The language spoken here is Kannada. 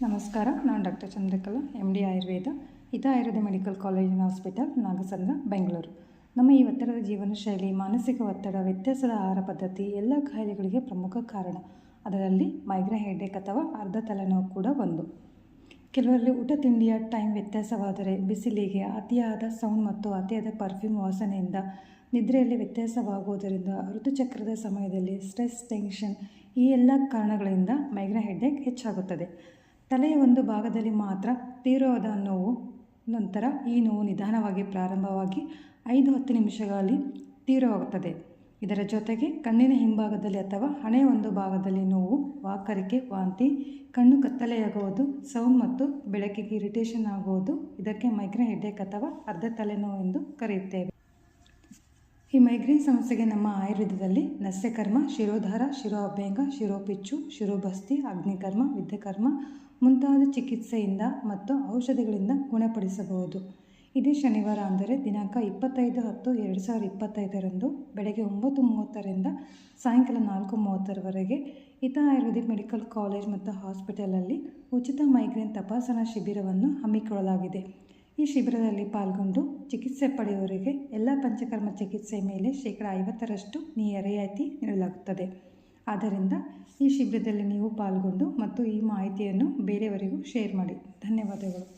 ನಮಸ್ಕಾರ. ನಾನು ಡಾಕ್ಟರ್ ಚಂದ್ರಕಲಾ, MD ಆಯುರ್ವೇದ, ಹಿತ ಆಯುರ್ವೇದ ಮೆಡಿಕಲ್ ಕಾಲೇಜಿನ ಹಾಸ್ಪಿಟಲ್, ನಾಗಸಂದ್ರ, ಬೆಂಗಳೂರು. ನಮ್ಮ ಈ ಒತ್ತಡದ ಜೀವನ ಶೈಲಿ, ಮಾನಸಿಕ ಒತ್ತಡ, ವ್ಯತ್ಯಾಸದ ಆಹಾರ ಪದ್ಧತಿ ಎಲ್ಲ ಕಾಯಿಲೆಗಳಿಗೆ ಪ್ರಮುಖ ಕಾರಣ. ಅದರಲ್ಲಿ ಮೈಗ್ರೇನ್ ಹೆಡ್ಏಕ್ ಅಥವಾ ಅರ್ಧ ತಲೆನೋವು ಕೂಡ ಒಂದು. ಕೆಲವರಲ್ಲಿ ಊಟ ತಿಂಡಿಯ ಟೈಮ್ ವ್ಯತ್ಯಾಸವಾದರೆ, ಬಿಸಿಲಿಗೆ, ಅತಿಯಾದ ಸೌಂಡ್ ಮತ್ತು ಅತಿಯಾದ ಪರ್ಫ್ಯೂಮ್ ವಾಸನೆಯಿಂದ, ನಿದ್ರೆಯಲ್ಲಿ ವ್ಯತ್ಯಾಸವಾಗುವುದರಿಂದ, ಋತುಚಕ್ರದ ಸಮಯದಲ್ಲಿ ಸ್ಟ್ರೆಸ್, ಟೆನ್ಷನ್ ಈ ಎಲ್ಲ ಕಾರಣಗಳಿಂದ ಮೈಗ್ರೇನ್ ಹೆಡ್ಏಕ್ ಹೆಚ್ಚಾಗುತ್ತದೆ. ತಲೆಯ ಒಂದು ಭಾಗದಲ್ಲಿ ಮಾತ್ರ ತೀವ್ರವಾದ ನೋವು, ನಂತರ ಈ ನೋವು ನಿಧಾನವಾಗಿ ಪ್ರಾರಂಭವಾಗಿ 5-10 ನಿಮಿಷಗಳಲ್ಲಿ ತೀವ್ರವಾಗುತ್ತದೆ. ಇದರ ಜೊತೆಗೆ ಕಣ್ಣಿನ ಹಿಂಭಾಗದಲ್ಲಿ ಅಥವಾ ಹಣೆಯ ಒಂದು ಭಾಗದಲ್ಲಿ ನೋವು, ವಾಕರಿಕೆ, ವಾಂತಿ, ಕಣ್ಣು ಕತ್ತಲೆಯಾಗುವುದು, ಸೌಂಡ್ ಮತ್ತು ಬೆಳಕಿಗೆ ಇರಿಟೇಷನ್ ಆಗುವುದು ಇದಕ್ಕೆ ಮೈಗ್ರೇನ್ ಹೆಡ್ಏಕ್ ಅಥವಾ ಅರ್ಧ ತಲೆನೋವು ಎಂದು ಕರೆಯುತ್ತೇವೆ. ಈ ಮೈಗ್ರೇನ್ ಸಮಸ್ಯೆಗೆ ನಮ್ಮ ಆಯುರ್ವೇದದಲ್ಲಿ ನಸ್ಯಕರ್ಮ, ಶಿರೋಧಾರ, ಶಿರೋಅಭ್ಯಂಗ, ಶಿರೋಪಿಚ್ಚು, ಶಿರೋಬಸ್ತಿ, ಅಗ್ನಿಕರ್ಮ, ವಿದ್ಯಕರ್ಮ ಮುಂತಾದ ಚಿಕಿತ್ಸೆಯಿಂದ ಮತ್ತು ಔಷಧಿಗಳಿಂದ ಗುಣಪಡಿಸಬಹುದು. ಇದೇ ಶನಿವಾರ ಅಂದರೆ ದಿನಾಂಕ 25/10/2025 ಬೆಳಗ್ಗೆ 9:30ರಿಂದ ಸಾಯಂಕಾಲ 4:30 ಹಿತ ಆಯುರ್ವೇದಿಕ್ ಮೆಡಿಕಲ್ ಕಾಲೇಜ್ ಮತ್ತು ಹಾಸ್ಪಿಟಲಲ್ಲಿ ಉಚಿತ ಮೈಗ್ರೇನ್ ತಪಾಸಣಾ ಶಿಬಿರವನ್ನು ಹಮ್ಮಿಕೊಳ್ಳಲಾಗಿದೆ. ಈ ಶಿಬಿರದಲ್ಲಿ ಪಾಲ್ಗೊಂಡು ಚಿಕಿತ್ಸೆ ಪಡೆಯುವವರಿಗೆ ಎಲ್ಲ ಪಂಚಕರ್ಮ ಚಿಕಿತ್ಸೆ ಮೇಲೆ 50% ರಿಯಾಯಿತಿ ನೀಡಲಾಗುತ್ತದೆ. ಆದ್ದರಿಂದ ಈ ಶಿಬಿರದಲ್ಲಿ ನೀವು ಪಾಲ್ಗೊಂಡು ಮತ್ತು ಈ ಮಾಹಿತಿಯನ್ನು ಬೇರೆಯವರಿಗೂ ಶೇರ್ ಮಾಡಿ. ಧನ್ಯವಾದಗಳು.